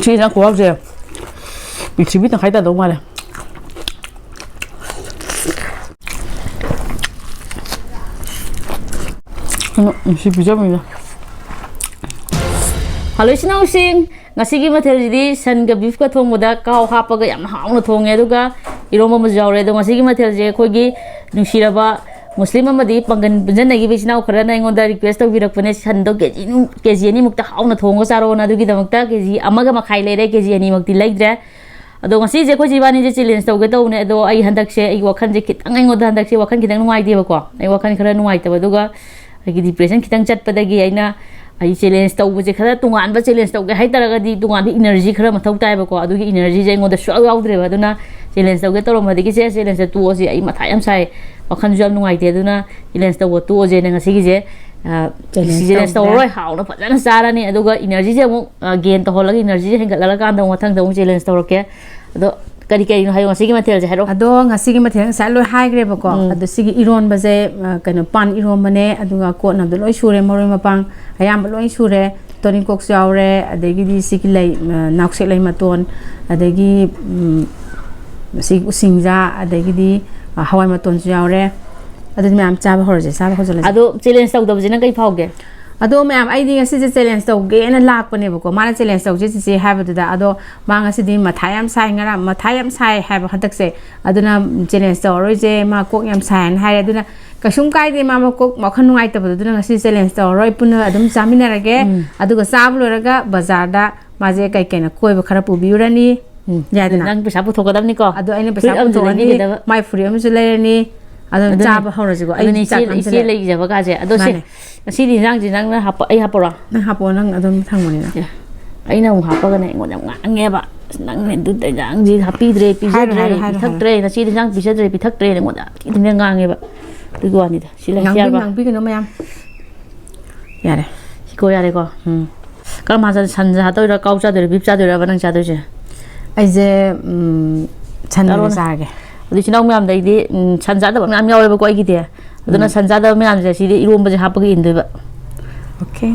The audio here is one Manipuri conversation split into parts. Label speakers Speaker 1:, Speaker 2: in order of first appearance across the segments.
Speaker 1: 시장 고압제 이 집이 다 가이다 너무 많아. 시 비자입니다. Hello sinausin ngasigi matheldi san ga beef ka thongmoda kaw hapaga yam hauna thonge aduga iroma ma jawre do ngasigi mathelje khoigi nungsiraba muslim amadi pangan bunjanagi bisinau khara na ingonda request tawbirakpane san do keji ani mukta hauna thonga charo na adugi damakta keji amaga makhai leire keji ani makti leidre ado ngasi je khoji bani je challenge tawge tawne ado ai handak se ai wakhan je kitang ingoda handak se wakhan kitang nuai deba ko ai wakhan khara nuai taba duga ai depression kitang chat padagi aina ai challenge tawbje khara tungan ba challenge tawge hai taraga di tungan bi energy khara mathau tai ba ko adugi energy je ngoda shu yaudre ba duna challenge tawge toro ma digi se challenge tu osi ai matha yam sai wakhan jam nuai te duna challenge taw tu oje na ngasi je challenge taw roi hauna phajana sarani aduga energy je mu gain to holaga energy je hengat lala kan da mathang da challenge tawrake ado kari kari no hayo ngasi mathel je haro
Speaker 2: ado ngasi mathel sa loi hai gre ba ko ado sigi iron ba je kano pan iron bane aduga ko na do loi sure moroi mapang ayam loi sure torin kok saure adegi di sigi lai naukse lai maton adegi sig singja adegi di hawai maton saure adu myam cha ba horje sa ba hojole
Speaker 1: ado challenge taw do jina kai phauge
Speaker 2: ado myam ai di ngasi je challenge taw ge na lak pane ba ko mana challenge taw je je have da ado ma ngasi di mathayam sai ngara mathayam sai have hadak se aduna challenge taw roi je ma kok yam sai an hai aduna kasum kai de ma kok ma khan nuai ta ba aduna ngasi challenge taw roi puna adum chamina rage aduga sab loraga bazar da ma je kai kai na koi ba khara pu biurani yadna
Speaker 1: nang pesa pu thogadam ni ko
Speaker 2: ado aina pesa pu thogani mai free am su lerani ado chaba horajiko
Speaker 1: ai ni si lei jaba ka je ado se si di jang ji nang na hapa ai hapora
Speaker 2: na hapo nang adom thangmani na
Speaker 1: ai na hapa ga ne ngon yam nge ba nang ne du te jang ji happy dre pi je thak dre na si di jang pi je dre pi thak dre ne ngon da ti ne nge ba tu go ani da si la siar ba
Speaker 2: nang pi no mayam yare
Speaker 1: si ko yare ko kar ma san ja to ra kau cha de bip cha de ra ba nang cha de je
Speaker 2: ai je chan ra sa ge
Speaker 1: adi sinau myam dai di sanja da myam yawe ba ko ai gi de aduna sanja da myam je si di irom ba je hap gi inde ba
Speaker 2: okay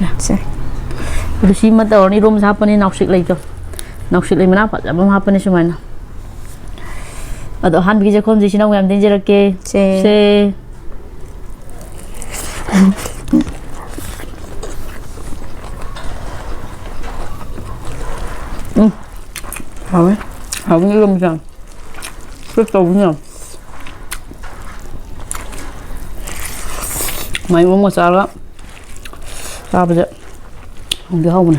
Speaker 1: ja se adu si ma da ni rom hap ni nausik lai to nausik lai mana pa ja ma hap ni sumaina ado han bi je khon ji sinau myam din je rake se hawe hawe ni rom jam rất tốt nhỉ mày muốn một sao đó sao bây giờ không biết không nè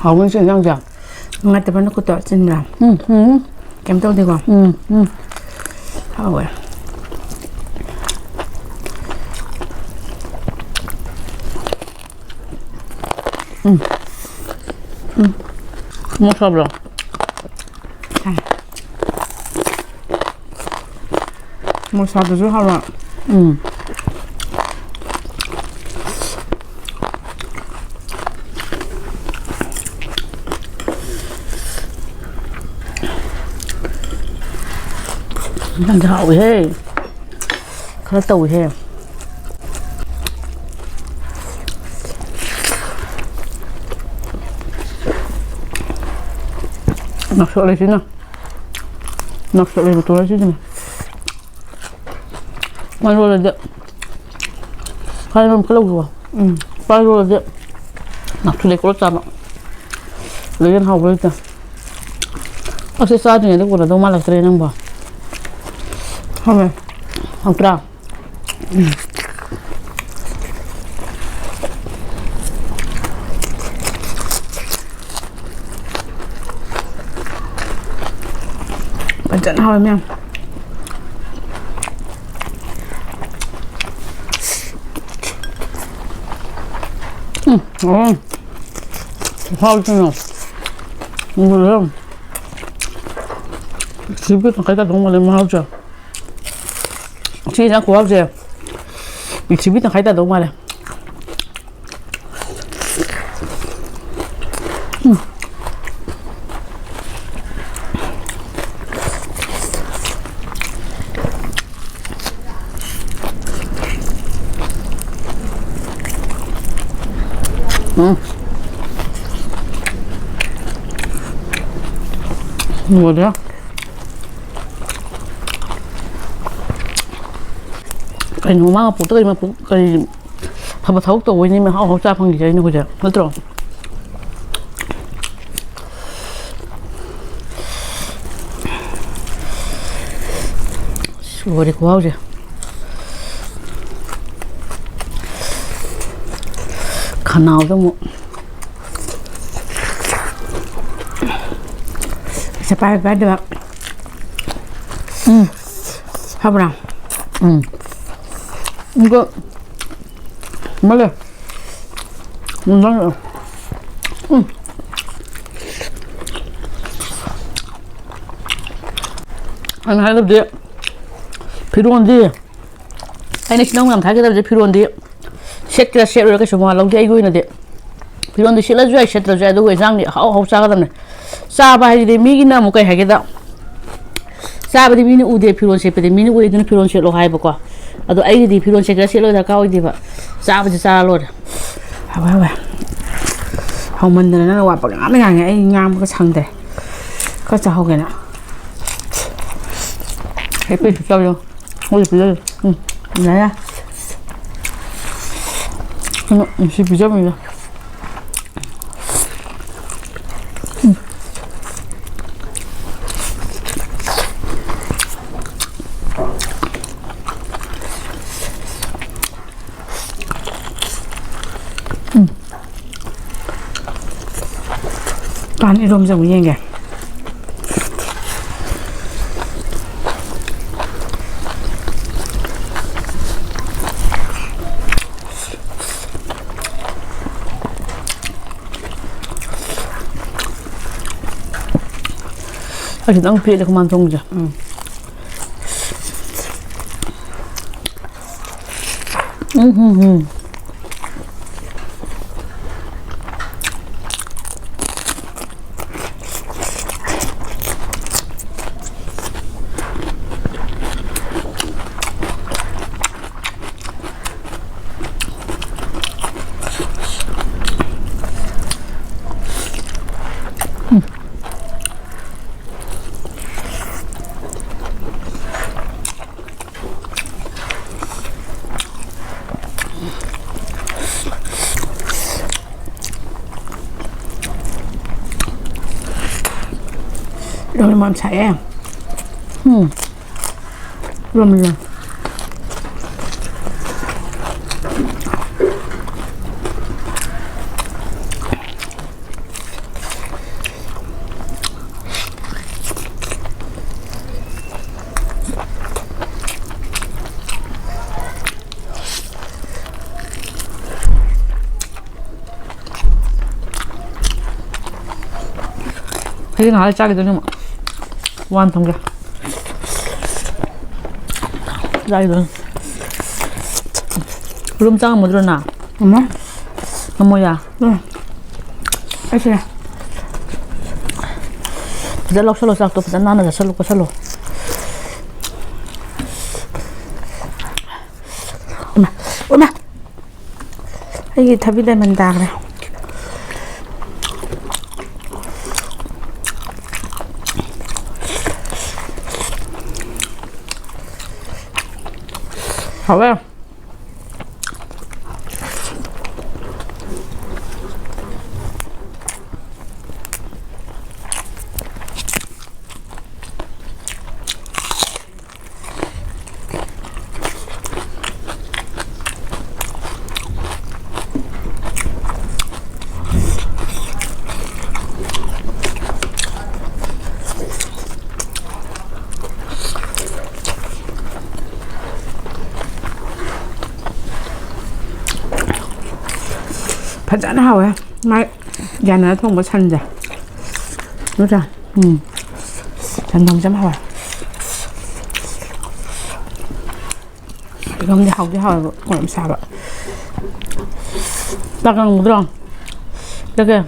Speaker 1: không có chuyện gì
Speaker 2: ngay từ ban nó có tọt chân ra kém tao đi qua hao vậy
Speaker 1: không sao rồi
Speaker 2: một sao từ dưới hao rồi
Speaker 1: đang hậu he khá tồi he nọc sợ lên chứ nào nọc sợ lên một tối chứ nào mai rồi là điện khai hôm cái lâu rồi mai rồi là điện nọc sợ lên có chạm ạ lấy lên hậu lên kìa ở xe xa thì này nó đâu mà là trời năng bảo
Speaker 2: không
Speaker 1: không ra
Speaker 2: bạn trận hao em
Speaker 1: hao chứ nào người không chỉ biết cái ta không mà lên hao chưa chị đã của hao chưa อีกชีวิตต้องใครแต่ตรงมาเลยหมดแล้วcái nó mà phụ tới mà phụ cái thằng thấu tuổi nhưng mà họ ra phong gì nó bây giờ nó tròn rồi được quá rồi khả nào đâu mà sẽ bay được không nào 이거 말래 뭔가 anh hay làm gì 필요한데 아니 신경 안 타게 되지 필요한데 셋라 셋라 cái số mà lâu dài này đấy 필요한데 셋라 줘야 셋라 줘야 되고 이상이 하우 싸가다네 싸봐야 돼 미기나 뭐 cái hay cái đó 싸봐야 미니 우대 필요한 셋에 미니 우대는 필요한 셋로 해 볼까 아도 아이디 필요한 셋라 셋로 다 가고 있디 봐 싸봐지 싸로 와 hầu mình là nó quạt bạc mấy ngày ấy ngam cái sân đây có sao không kìa nè cái pin sao vô ôi bây giờ này á nó chỉ bị chấp mình toàn irom ra một kìa 아직 너무 피해 그만 동자. Rồi mà em chạy em rồi mình thấy nó 짜게 되는 완전 게 짜이든 그럼 짱 뭐 들었나? 엄마? 뭐야? 응. 알았어. 잘로 살로 싹도 나는 살로 거 살로. 엄마. 이게 답이 되면 다 그래. 봐봐요. Phải hào á, mai giờ nó không có xanh rồi, đúng chưa? Xanh không chấm hào.
Speaker 2: 이러면 하우디 하고 그럼 사봐.
Speaker 1: 따가운 거더라. 이렇게.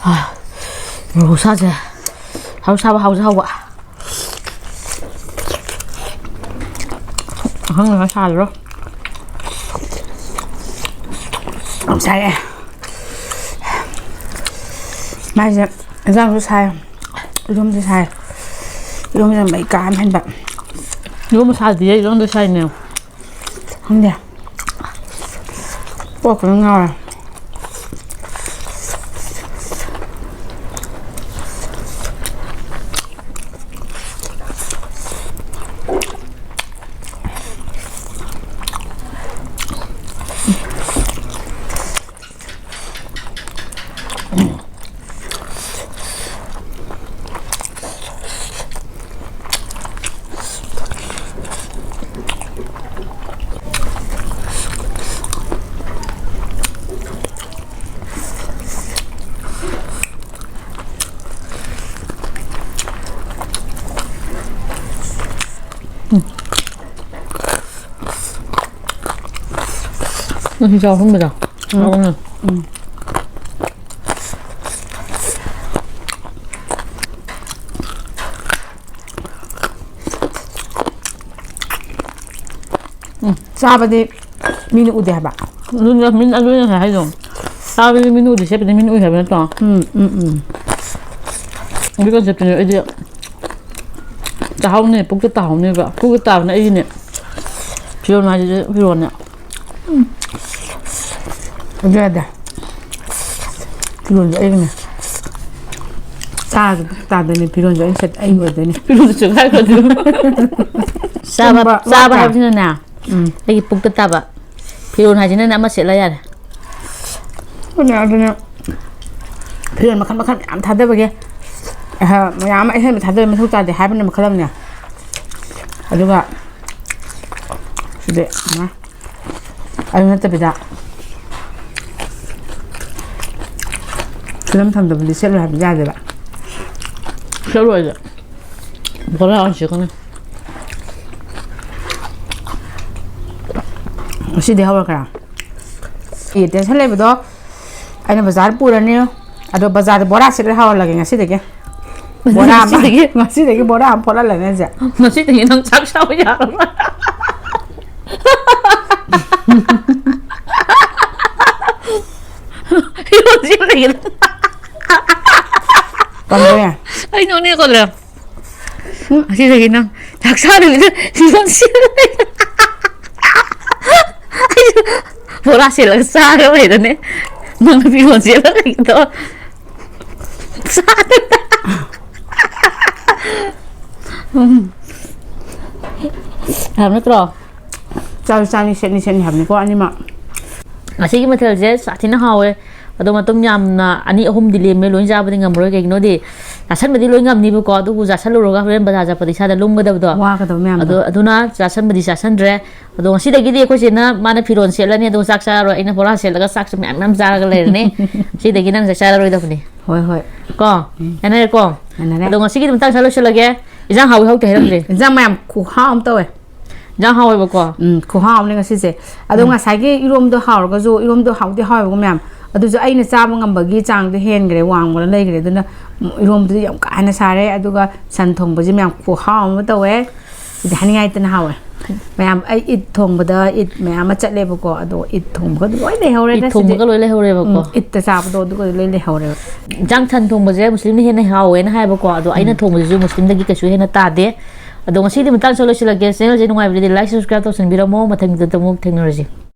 Speaker 1: 아, 뭐 사지? 하우 사봐, 하우 사봐. 한가 사러.
Speaker 2: Không sai à. Mai giờ rau tôi sai không tôi sai không là mấy cá anh bạn
Speaker 1: 이거 뭐 사지? 이런 데 사이네요.
Speaker 2: không được 꼭 그런 거
Speaker 1: 진짜 선배다. 오늘.
Speaker 2: sao đi mình uống đẹp ạ
Speaker 1: 눈이 민 아주는 해줘. 사비 민우디 셰프데 민우 해변 또. 우리가 제프네 이제 다음에 복도 다음에 봐. 그거 다음에 이제 비원하지 비원이야.
Speaker 2: uống đẹp 비론 이거네 ta 되는 비론 저 인셋 아이고 되네
Speaker 1: 비론도 좀 할거든. 사바 해보시는 나. 여기 복도 따봐. 비원하지는 아마 셀라야.
Speaker 2: 그냥 비론 막 안 타다 보게 야 막 해 다들 면 속자데 하면 막 그럼냐 아주가 근데 나 아유는 때비다 그럼 탐도 우리 새로 하면 야돼 봐
Speaker 1: 새로 이제 뭐라 안 시간에.
Speaker 2: 시대 하고 그래 이때 살래부터 아니 바자르 뿌라네요 아도 바자르 보라 시를 하고 라게 시대게 보라 시대게 보라 안 폴라 라네자
Speaker 1: 너 진짜 그냥 작사오냐. 이거 진짜
Speaker 2: 뭔데
Speaker 1: 아이 너네 거들아. 진짜 그냥 작사를 이런 씨를 보라 씨를 싸러 이러네. 너는 비원 씨를 이거 싸다. làm nó trò
Speaker 2: sao sao ni sen hầm có anh mà
Speaker 1: ngasi mà theo dễ sát thì nó hao đó mà tôm nhầm na anh hôm đi làm mấy lối ra bên ngầm rồi cái nó đi giả sân mà đi lối ngầm đi bữa có tôi giả sân rồi các bên bây giờ phải đi xa để lung cái đâu đó
Speaker 2: qua cái đầu mềm
Speaker 1: đó na giả sân mà đi giả sân rồi đó ngasi đây cái đi có gì na mà nó phiền xịt lên nè tôi sắc xa rồi anh nó bỏ xịt là cái sắc xem mẹ năm ra cái lên nè xịt đây cái năng xa rồi đâu nè
Speaker 2: hồi
Speaker 1: con anh này con đó ngasi cái mình tăng sao rồi cái giang hao hao cái gì
Speaker 2: giang mềm củ hao tôi
Speaker 1: giang hao bữa có
Speaker 2: củ hao này cái gì vậy đó ngà sai cái irom đó hao cái zo irom đó hao thì hao cái mềm adujo aina chaba ngambagi chang de hen gre wang wala lei gre duna irom du yam kana sare aduga san thong baji myam khu ha ma tawe de hani ngai tan hawe myam ai it thong bada it myam ma chat le ba ko ado it thong ba loi le hore
Speaker 1: it thong ba loi le hore ba ko
Speaker 2: it ta chaba do du ko loi le hore
Speaker 1: jang than thong ba je muslim ni hen hawe na hai ba ko ado aina thong ba ju muslim da gi ka shu hen ta de ado ngasi di mutang solo sila ge channel je nungai bi like subscribe to sin bi ro mo mathang ta mo technology